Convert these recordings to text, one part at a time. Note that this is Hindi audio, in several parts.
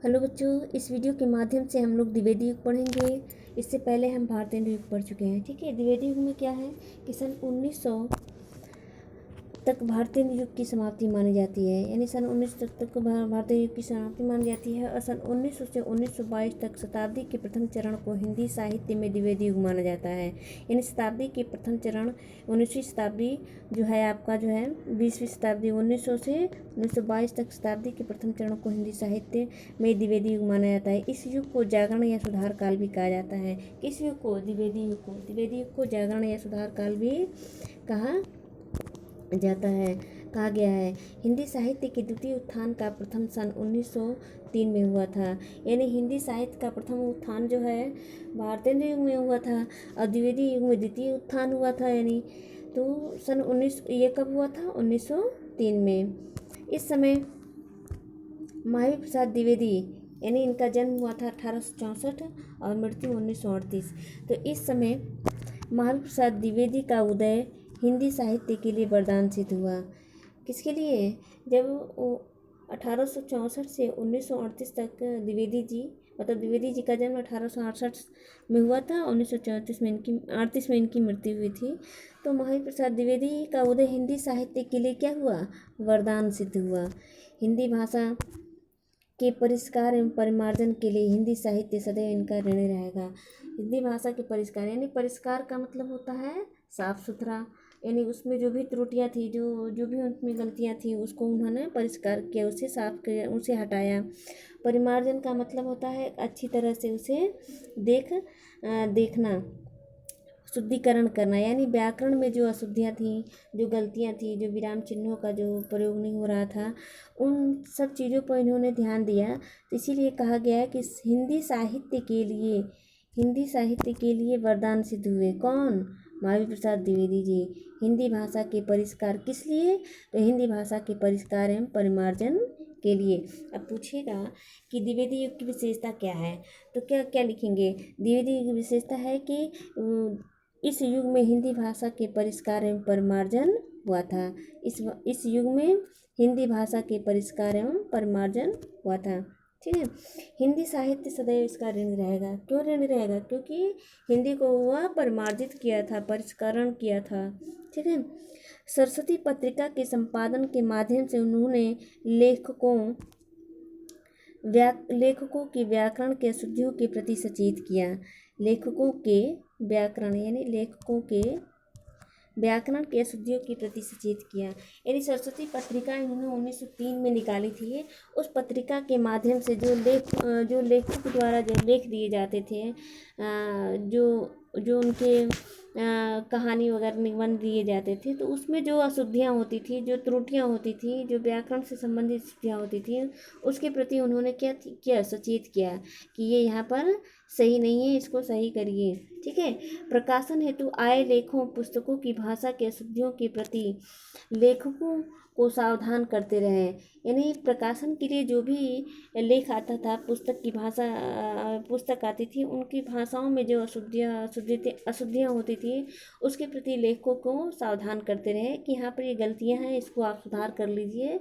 हेलो बच्चों, इस वीडियो के माध्यम से हम लोग द्विवेदी युग पढ़ेंगे। इससे पहले हम भारतीय युग पढ़ चुके हैं। ठीक है, द्विवेदी युग में क्या है कि सन 1900 तक भारतीय युग की समाप्ति मानी जाती है, यानी सन 1900 तक भारतीय युग की समाप्ति मानी जाती है। और सन 1900 से 1922 तक शताब्दी के प्रथम चरण को हिंदी साहित्य में द्विवेदी युग माना जाता है। यानी शताब्दी के प्रथम चरण 19वीं शताब्दी जो है आपका जो है 20वीं शताब्दी 1900 से 1922 तक शताब्दी के प्रथम चरण को हिंदी साहित्य में द्विवेदी युग माना जाता है। इस युग को जागरण या सुधार काल भी कहा जाता है। किस युग को? द्विवेदी युग को। द्विवेदी युग को जागरण या सुधार काल भी कहा जाता है, कहा गया है। हिंदी साहित्य के द्वितीय उत्थान का प्रथम सन 1903 में हुआ था। यानी हिंदी साहित्य का प्रथम उत्थान जो है भारतीय युग में हुआ था और द्विवेदी युग में द्वितीय उत्थान हुआ था। यानी तो सन 19 ये कब हुआ था? 1903 में। इस समय महावीर प्रसाद द्विवेदी यानी इनका जन्म हुआ था 1864 और मृत्यु 1938। तो इस समय महावीर प्रसाद द्विवेदी का उदय हिंदी साहित्य के लिए वरदान सिद्ध हुआ। किसके लिए? जब 1864 से 1938 तक द्विवेदी जी का जन्म 1868 में हुआ था। 1934 में इनकी मृत्यु हुई थी। तो महावीर प्रसाद द्विवेदी का उदय हिंदी साहित्य के लिए क्या हुआ? वरदान सिद्ध हुआ। हिंदी भाषा के परिष्कार एवं परिमार्जन के लिए हिंदी साहित्य सदैव इनका ऋणी रहेगा। हिंदी भाषा के परिष्कार यानी परिष्कार का मतलब होता है साफ सुथरा, यानी उसमें जो भी त्रुटियां थी, जो भी उनमें गलतियां थी, उसको उन्होंने परिष्कार किया, उसे साफ किया, उसे हटाया। परिमार्जन का मतलब होता है अच्छी तरह से उसे देखना, शुद्धिकरण करना। यानी व्याकरण में जो अशुद्धियाँ थीं, जो गलतियाँ थी, जो विराम चिन्हों का जो प्रयोग नहीं हो रहा था, उन सब चीज़ों पर इन्होंने ध्यान दिया। तो इसीलिए कहा गया है कि हिंदी साहित्य के लिए वरदान सिद्ध हुए। कौन? महावीर प्रसाद द्विवेदी जी। हिंदी भाषा के परिष्कार किस लिए? तो हिंदी भाषा के परिष्कार एवं परिमार्जन के लिए। अब पूछेगा कि द्विवेदी युग की विशेषता क्या है, तो क्या क्या लिखेंगे? द्विवेदी युग की विशेषता है कि इस युग में हिंदी भाषा के परिष्कार एवं परिमार्जन हुआ था। इस युग में हिंदी भाषा के परिष्कार एवं परिमार्जन हुआ था। ठीक है, हिंदी साहित्य सदैव इसका ऋणी रहेगा। क्यों ऋणी रहेगा? क्योंकि हिंदी को हुआ परिमार्जित किया था, परिष्करण किया था। ठीक है, सरस्वती पत्रिका के संपादन के माध्यम से उन्होंने लेखकों के व्याकरण के अशुद्धियों के प्रति सचेत किया। लेखकों के व्याकरण के अशुद्धियों के प्रति सचेत किया। यानी सरस्वती पत्रिका इन्होंने 1903 में निकाली थी। उस पत्रिका के माध्यम से जो लेखक द्वारा जो लेख दिए जाते थे, जो उनके कहानी वगैरह निबंध दिए जाते थे, तो उसमें जो अशुद्धियाँ होती थी, जो त्रुटियाँ होती थी, जो व्याकरण से संबंधित त्रुटियाँ होती थी, उसके प्रति उन्होंने क्या सचेत किया कि ये यहाँ पर सही नहीं है, इसको सही करिए। ठीक है, प्रकाशन हेतु आए लेखों पुस्तकों की भाषा के अशुद्धियों के प्रति लेखकों को सावधान करते रहे। यानी प्रकाशन के लिए जो भी लेख आता था, पुस्तक आती थी, उनकी भाषाओं में जो अशुद्धियाँ होती थी, उसके प्रति लेखकों को सावधान करते रहे कि यहाँ पर ये गलतियाँ हैं, इसको आप सुधार कर लीजिए,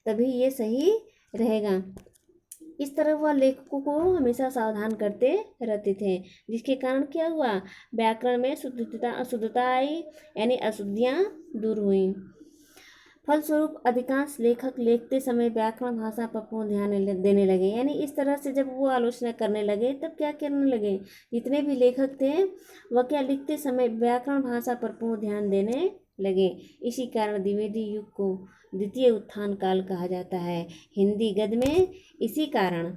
तभी ये सही रहेगा। इस तरह वह लेखकों को हमेशा सावधान करते रहते थे, जिसके कारण क्या हुआ? व्याकरण में शुद्धता आई, यानी अशुद्धियाँ दूर हुई। फलस्वरूप अधिकांश लेखक लिखते समय व्याकरण भाषा पर पूर्ण ध्यान देने लगे। यानी इस तरह से जब वो आलोचना करने लगे, तब क्या करने लगे? जितने भी लेखक थे वह क्या लिखते समय व्याकरण भाषा पर पूर्ण ध्यान देने लगे। इसी कारण द्विवेदी युग को द्वितीय उत्थान काल कहा जाता है। हिंदी गद्य में इसी कारण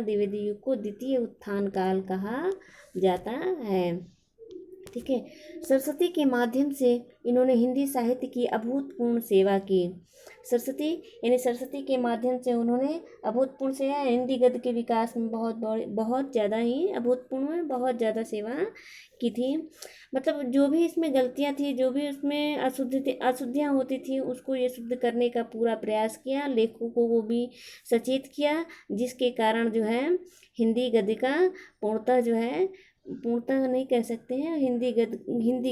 द्विवेदी युग को द्वितीय उत्थान काल कहा जाता है। ठीक है, सरस्वती के माध्यम से इन्होंने हिंदी साहित्य की अभूतपूर्व सेवा की। सरस्वती के माध्यम से उन्होंने अभूतपूर्व सेवा, हिंदी गद्य के विकास में बहुत ज़्यादा ही अभूतपूर्व में बहुत ज़्यादा सेवा की थी। मतलब जो भी इसमें गलतियाँ थी, जो भी उसमें अशुद्धियाँ होती थी, उसको ये शुद्ध करने का पूरा प्रयास किया, लेखकों को भी सचेत किया, जिसके कारण जो है हिंदी गद्य का पूर्णतः नहीं कह सकते हैं, हिंदी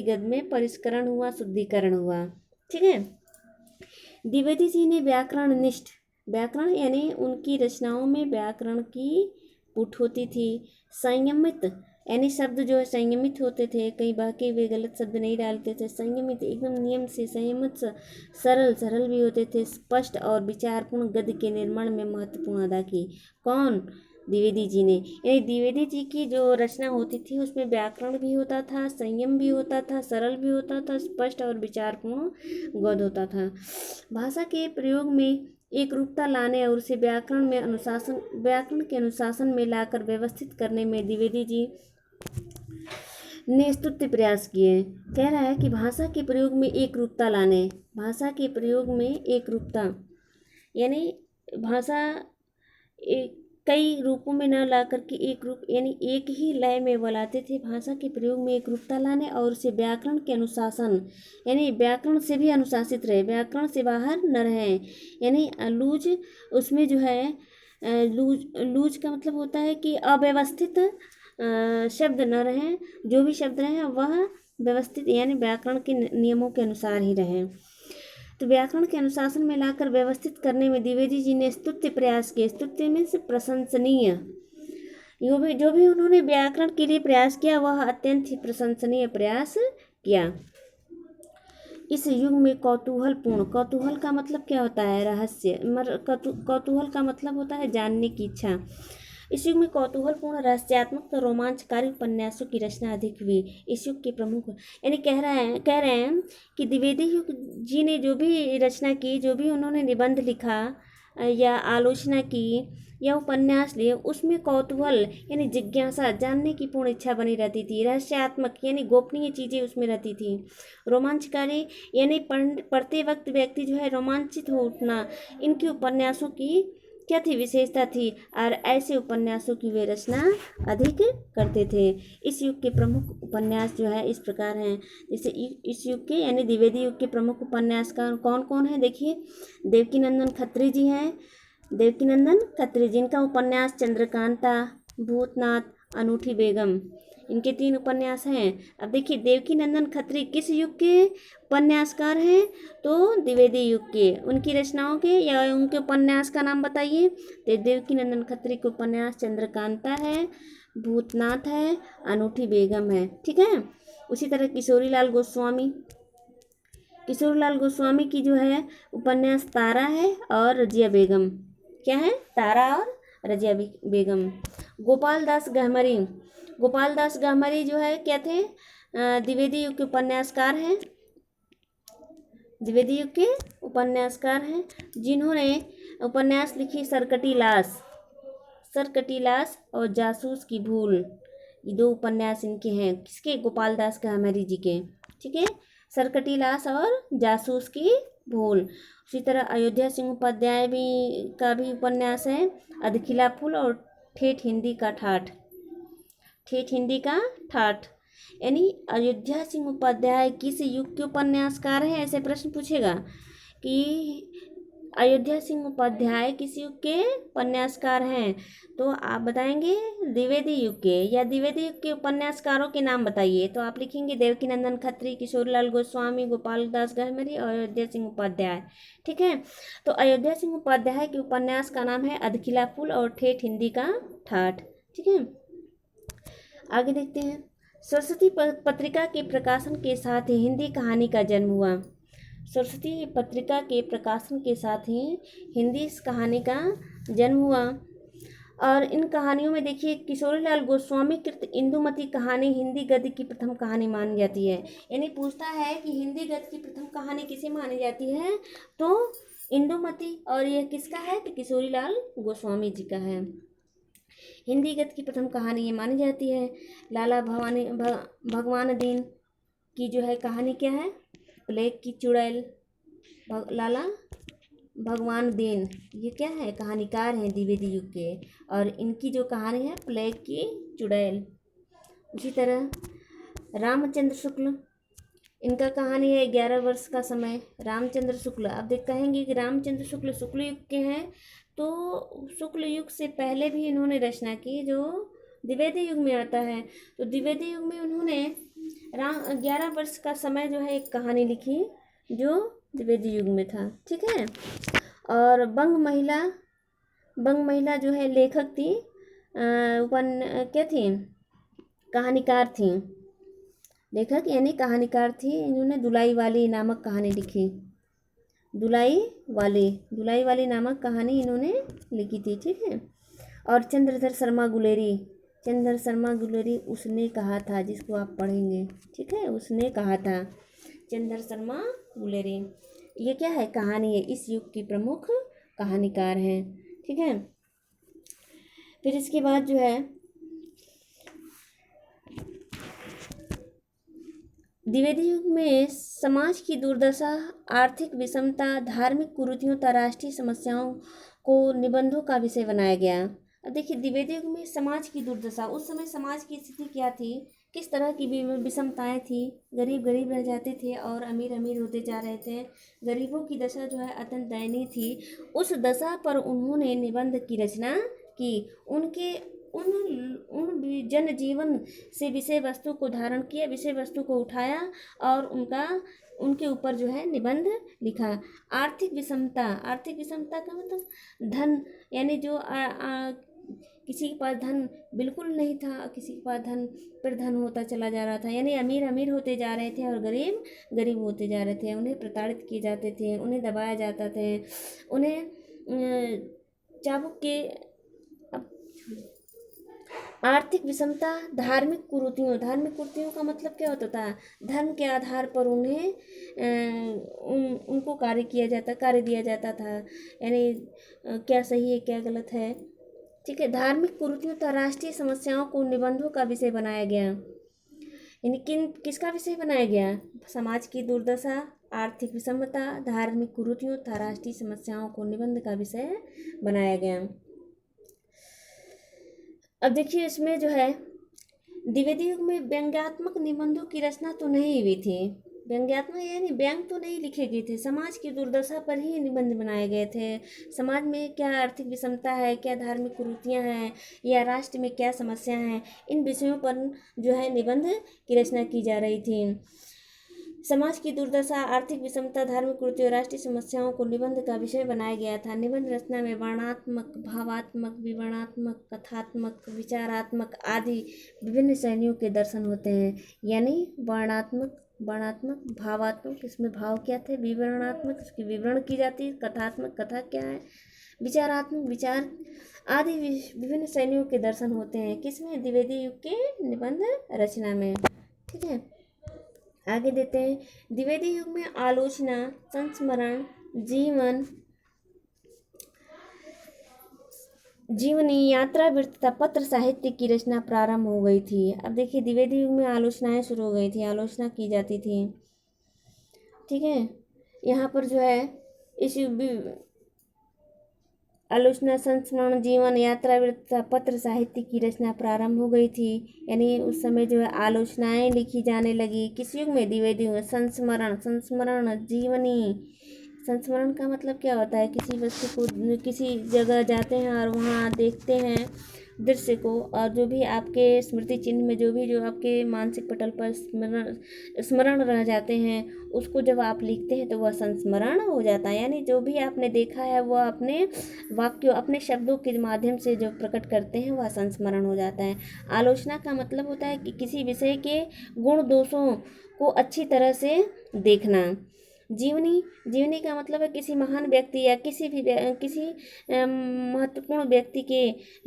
गद्य में परिष्करण हुआ, शुद्धिकरण हुआ। ठीक है, द्विवेदी जी ने व्याकरण यानी उनकी रचनाओं में व्याकरण की पुट होती थी। संयमित यानी शब्द जो है संयमित होते थे, कई बाकी वे गलत शब्द नहीं डालते थे। संयमित एकदम नियम से संयमित, सरल भी होते थे। स्पष्ट और विचारपूर्ण गद्य के निर्माण में महत्वपूर्ण अदा की। कौन? द्विवेदी जी ने। यानी द्विवेदी जी की जो रचना होती थी उसमें व्याकरण भी होता था, संयम भी होता था, सरल भी होता था, स्पष्ट और विचारपूर्ण गद्य होता था। भाषा के प्रयोग में एक रूपता लाने और उसे व्याकरण के अनुशासन में लाकर व्यवस्थित करने में द्विवेदी जी ने स्तुत्य प्रयास किए। कह रहा है कि भाषा के प्रयोग में एक रूपता लाने, भाषा के प्रयोग में एक रूपता यानी भाषा कई रूपों में न ला करके एक रूप यानी एक ही लय में बोलाते थे। भाषा के प्रयोग में एक रूपता लाने और उसे व्याकरण के अनुशासन यानी व्याकरण से भी अनुशासित रहे, व्याकरण से बाहर न रहे। यानी लूज उसमें जो है लूज का मतलब होता है कि अव्यवस्थित शब्द न रहें, जो भी शब्द रहें वह व्यवस्थित यानी व्याकरण के नियमों के अनुसार ही रहें। तो व्याकरण के अनुशासन में लाकर व्यवस्थित करने में द्विवेदी जी ने स्तुत्य प्रयास किए। स्तुत्य में से प्रशंसनीय, जो भी उन्होंने व्याकरण के लिए प्रयास किया वह अत्यंत ही प्रशंसनीय प्रयास किया। इस युग में कौतूहलपूर्ण, कौतूहल का मतलब क्या होता है? रहस्य। कौतूहल का मतलब होता है जानने की इच्छा। इस युग में कौतूहलपूर्ण, रहस्यात्मक और रोमांचकारी उपन्यासों की रचना अधिक हुई। इस युग के प्रमुख यानी कह रहे हैं कि द्विवेदी जी ने जो भी रचना की, जो भी उन्होंने निबंध लिखा या आलोचना की या उपन्यास लिए, उसमें कौतूहल यानी जिज्ञासा, जानने की पूर्ण इच्छा बनी रहती थी। रहस्यात्मक यानी गोपनीय चीज़ें उसमें रहती थी। रोमांचकारी यानी पढ़ते वक्त व्यक्ति जो है रोमांचित हो उठना, इनकी उपन्यासों की क्या थी? विशेषता थी। और ऐसे उपन्यासों की वे रचना अधिक करते थे। इस युग के प्रमुख उपन्यास जो है इस प्रकार हैं। जैसे इस युग के यानी द्विवेदी युग के प्रमुख उपन्यासकार कौन कौन है? देखिए, देवकीनंदन खत्री जी हैं। देवकीनंदन खत्री जिनका उपन्यास चंद्रकांता, भूतनाथ, अनूठी बेगम, इनके 3 उपन्यास हैं। अब देखिए देवकीनंदन खत्री किस युग के उपन्यासकार हैं? तो द्विवेदी युग के। उनकी रचनाओं के या उनके उपन्यास का नाम बताइए। तो देवकीनंदन खत्री के उपन्यास चंद्रकांता है, भूतनाथ है, अनूठी बेगम है। ठीक है। उसी तरह किशोरीलाल गोस्वामी की जो है उपन्यास तारा है और रजिया बेगम। क्या है? तारा और रजिया बेगम। गोपाल दास गहमरी जो है क्या थे? द्विवेदी युग के उपन्यासकार हैं। द्विवेदी युग के उपन्यासकार हैं जिन्होंने उपन्यास लिखी सरकटी लाश और जासूस की भूल। ये 2 उपन्यास इनके हैं। किसके? गोपाल दास गहमरी जी के। ठीक है। सरकटी लाश और जासूस की भूल। उसी तरह अयोध्या सिंह उपाध्याय का भी उपन्यास है अधखिला फूल और ठेठ हिंदी का ठाठ। यानी अयोध्या सिंह उपाध्याय किस युग के उपन्यासकार हैं? ऐसे प्रश्न पूछेगा कि अयोध्या सिंह उपाध्याय किस युग के उपन्यासकार हैं? तो आप बताएंगे द्विवेदी युग के, या द्विवेदी युग के उपन्यासकारों के नाम बताइए। तो आप लिखेंगे देवकीनंदन खत्री, किशोरीलाल गोस्वामी, गोपाल दास गहमरी और अयोध्या सिंह उपाध्याय। ठीक है। तो अयोध्या सिंह उपाध्याय के उपन्यास का नाम है अधखिला फूल और ठेठ हिंदी का ठाठ। ठीक है। आगे देखते हैं। सरस्वती पत्रिका के प्रकाशन के साथ ही हिंदी कहानी का जन्म हुआ। सरस्वती पत्रिका के प्रकाशन के साथ ही हिंदी इस कहानी का जन्म हुआ। और इन कहानियों में देखिए किशोरीलाल गोस्वामी कृत इंदुमती कहानी हिंदी गद्य की प्रथम कहानी मानी जाती है। यानी पूछता है कि हिंदी गद्य की प्रथम कहानी किसे मानी जाती है? तो इंदुमती। और यह किसका है? तो किशोरीलाल गोस्वामी जी का है। हिंदी गद्य की प्रथम कहानी ये मानी जाती है। लाला भगवान दीन की जो है कहानी क्या है? प्लेग की चुड़ैल। लाला भगवान दीन ये क्या है? कहानीकार हैं द्विवेदी युग के। और इनकी जो कहानी है प्लेग की चुड़ैल। उसी तरह रामचंद्र शुक्ल, इनका कहानी है 11 वर्ष का समय। रामचंद्र शुक्ल, अब कहेंगे कि रामचंद्र शुक्ल शुक्ल युग के हैं, तो शुक्ल युग से पहले भी इन्होंने रचना की जो द्विवेदी युग में आता है। तो द्विवेदी युग में उन्होंने 11 वर्ष का समय जो है एक कहानी लिखी जो द्विवेदी युग में था। ठीक है। और बंग महिला जो है लेखक थी, क्या थी, कहानीकार थी, लेखक यानी कहानीकार थी। इन्होंने दुलाई वाली नामक कहानी लिखी। दुलाई वाली नामक कहानी इन्होंने लिखी थी, ठीक है। और चंद्रधर शर्मा गुलेरी उसने कहा था, जिसको आप पढ़ेंगे, ठीक है, उसने कहा था, चंद्रधर शर्मा गुलेरी। ये क्या है, कहानी है, इस युग की प्रमुख कहानीकार हैं, ठीक है। फिर इसके बाद जो है द्विवेदी युग में समाज की दुर्दशा, आर्थिक विषमता, धार्मिक कुरीतियों तथा राष्ट्रीय समस्याओं को निबंधों का विषय बनाया गया। अब देखिए द्विवेदी युग में समाज की दुर्दशा, उस समय समाज की स्थिति क्या थी, किस तरह की विषमताएं थी, गरीब गरीब रह जाते थे और अमीर अमीर होते जा रहे थे, गरीबों की दशा जो है अत्यंत दयनीय थी। उस दशा पर उन्होंने निबंध की रचना की। उनके उन जनजीवन से विषय वस्तु को धारण किया, विषय वस्तु को उठाया और उनके ऊपर जो है निबंध लिखा। आर्थिक विषमता का मतलब धन, यानी जो किसी के पास धन बिल्कुल नहीं था, किसी के पास धन पर धन होता चला जा रहा था, यानी अमीर अमीर होते जा रहे थे और गरीब गरीब होते जा रहे थे। उन्हें प्रताड़ित किए जाते थे, उन्हें दबाया जाता था, उन्हें चाबुक के। आर्थिक विषमता, धार्मिक कुरीतियों का मतलब क्या होता था, धर्म के आधार पर उन्हें उनको कार्य दिया जाता था, यानी क्या सही है क्या गलत है, ठीक है। धार्मिक कुरीतियों तथा राष्ट्रीय समस्याओं को निबंधों का विषय बनाया गया, यानी किसका विषय बनाया गया, समाज की दुर्दशा, आर्थिक विषमता, धार्मिक कुरीतियों तथा राष्ट्रीय समस्याओं को निबंध का विषय बनाया गया। अब देखिए इसमें जो है द्विवेदी युग में व्यंग्यात्मक निबंधों की रचना तो नहीं हुई थी, व्यंग्यात्मक यानी व्यंग तो नहीं लिखे गए थे, समाज की दुर्दशा पर ही निबंध बनाए गए थे। समाज में क्या आर्थिक विषमता है, क्या धार्मिक कुरीतियाँ हैं, या राष्ट्र में क्या समस्या हैं, इन विषयों पर जो है निबंध की रचना की जा रही थी। समाज की दुर्दशा, आर्थिक विषमता, धार्मिक कुरीति और राष्ट्रीय समस्याओं को निबंध का विषय बनाया गया था। निबंध रचना में वर्णनात्मक, भावात्मक, विवरणात्मक, कथात्मक, विचारात्मक आदि विभिन्न शैलियों के दर्शन होते हैं। यानी वर्णात्मक, भावात्मक, इसमें भाव क्या थे, विवरणात्मक, इसकी विवरण की जाती है, कथात्मक, कथा क्या है, विचारात्मक, विचार आदि विभिन्न शैलियों के दर्शन होते हैं किसमें, द्विवेदी युग के निबंध रचना में, ठीक है। आगे देते हैं, द्विवेदी युग में आलोचना, संस्मरण, जीवनी, यात्रा वृत्त तथा पत्र साहित्य की रचना प्रारंभ हो गई थी। अब देखिए द्विवेदी युग में आलोचनाएं शुरू हो गई थी, आलोचना की जाती थी, ठीक है। यहाँ पर जो है इस आलोचना, संस्मरण, जीवन, यात्रा वृत्त, पत्र साहित्य की रचना प्रारंभ हो गई थी, यानी उस समय जो है आलोचनाएं लिखी जाने लगी। किस युग में, द्विवेदी युग में। संस्मरण, जीवनी, संस्मरण का मतलब क्या होता है, किसी वस्तु को, किसी जगह जाते हैं और वहाँ देखते हैं दृश्य को, और जो भी आपके स्मृति चिन्ह में जो आपके मानसिक पटल पर स्मरण रह जाते हैं, उसको जब आप लिखते हैं तो वह संस्मरण हो जाता है। यानी जो भी आपने देखा है वह अपने वाक्यों, अपने शब्दों के माध्यम से जो प्रकट करते हैं वह संस्मरण हो जाता है। आलोचना का मतलब होता है कि किसी विषय के गुण दोषों को अच्छी तरह से देखना। जीवनी का मतलब है किसी महान व्यक्ति या किसी महत्वपूर्ण व्यक्ति के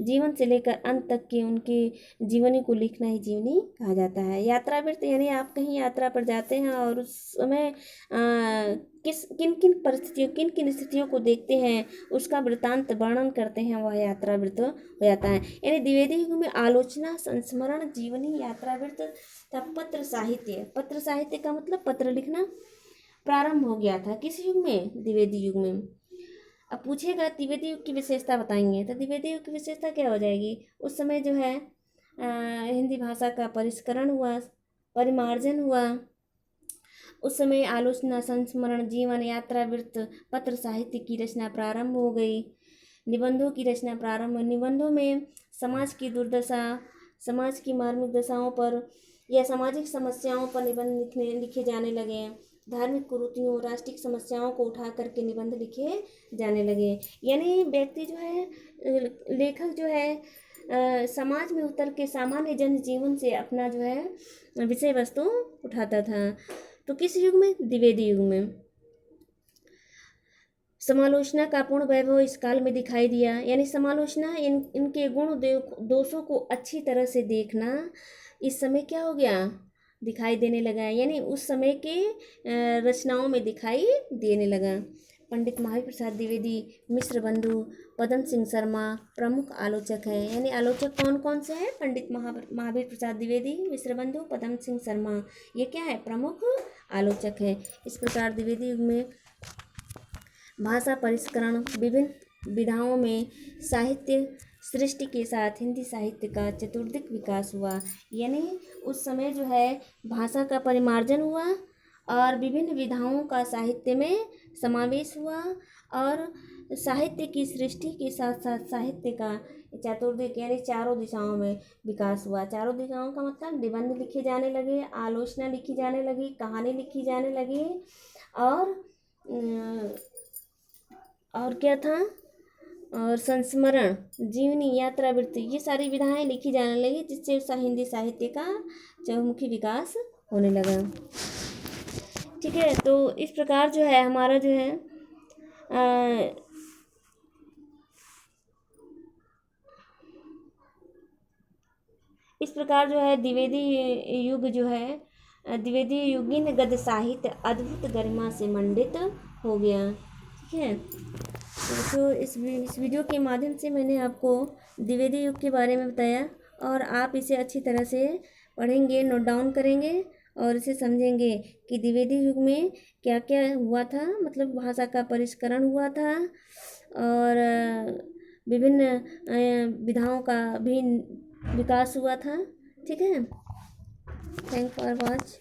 जीवन से लेकर अंत तक के उनके जीवनी को लिखना ही जीवनी कहा जाता है। यात्रा वृत्त यानी आप कहीं यात्रा पर जाते हैं और उस समय किन किन स्थितियों को देखते हैं उसका वृत्तांत वर्णन करते हैं, वह यात्रा वृत्त हो जाता है। यानी द्विवेदी युग में आलोचना, संस्मरण, जीवनी, यात्रा वृत्त तथा पत्र साहित्य का मतलब पत्र लिखना प्रारंभ हो गया था। किस युग में, द्विवेदी युग में। अब पूछेगा द्विवेदी युग की विशेषता बताएंगे, तो द्विवेदी युग की विशेषता क्या हो जाएगी, उस समय जो है हिंदी भाषा का परिष्करण हुआ, परिमार्जन हुआ। उस समय आलोचना, संस्मरण, जीवन, यात्रा वृत्त, पत्र साहित्य की रचना प्रारंभ हो गई। निबंधों की रचना प्रारंभ हुई। निबंधों में समाज की दुर्दशा, समाज की मार्मिक दशाओं पर या सामाजिक समस्याओं पर निबंध लिखे जाने लगे। धार्मिक कुरीतियों, राष्ट्रीय समस्याओं को उठा करके निबंध लिखे जाने लगे। यानी व्यक्ति जो है, लेखक जो है, समाज में उतर के सामान्य जन जीवन से अपना जो है विषय वस्तु उठाता था। तो किस युग में? द्विवेदी युग में। समालोचना का पूर्ण वैभव इस काल में दिखाई दिया। यानी समालोचना, इनके गुण दोषों को अच्छी तरह से देखना इस समय क्या हो गया? दिखाई देने लगा। यानी उस समय के रचनाओं में दिखाई देने लगा। पंडित महावीर प्रसाद द्विवेदी, मिश्र बंधु, पदम सिंह शर्मा प्रमुख आलोचक हैं। यानी आलोचक कौन कौन से हैं? पंडित महावीर प्रसाद द्विवेदी, मिश्र बंधु, पदम सिंह शर्मा, ये क्या है? प्रमुख आलोचक हैं। इस प्रकार द्विवेदी युग में भाषा परिष्करण, विभिन्न विधाओं में साहित्य सृष्टि के साथ हिंदी साहित्य का चतुर्दिक विकास हुआ। यानी उस समय जो है भाषा का परिमार्जन हुआ और विभिन्न विधाओं का साहित्य में समावेश हुआ, और साहित्य की सृष्टि के साथ साथ साहित्य का चतुर्दिक यानी चारों दिशाओं में विकास हुआ। चारों दिशाओं का मतलब निबंध लिखे जाने लगे, आलोचना लिखी जाने लगी, कहानी लिखी जाने लगी, और क्या था? और संस्मरण, जीवनी, यात्रा वृत्ति, ये सारी विधाएं लिखी जाने लगी, जिससे हिंदी साहित्य का चहुमुखी विकास होने लगा। ठीक है, तो इस प्रकार जो है हमारा जो है इस प्रकार जो है द्विवेदी युग जो है, द्विवेदी युगीन गद्य साहित्य अद्भुत गरिमा से मंडित हो गया। ठीक है, तो इस वीडियो के माध्यम से मैंने आपको द्विवेदी युग के बारे में बताया, और आप इसे अच्छी तरह से पढ़ेंगे, नोट डाउन करेंगे और इसे समझेंगे कि द्विवेदी युग में क्या क्या हुआ था। मतलब भाषा का परिष्करण हुआ था, और विभिन्न विधाओं का भी विकास हुआ था। ठीक है, थैंक फॉर वॉच।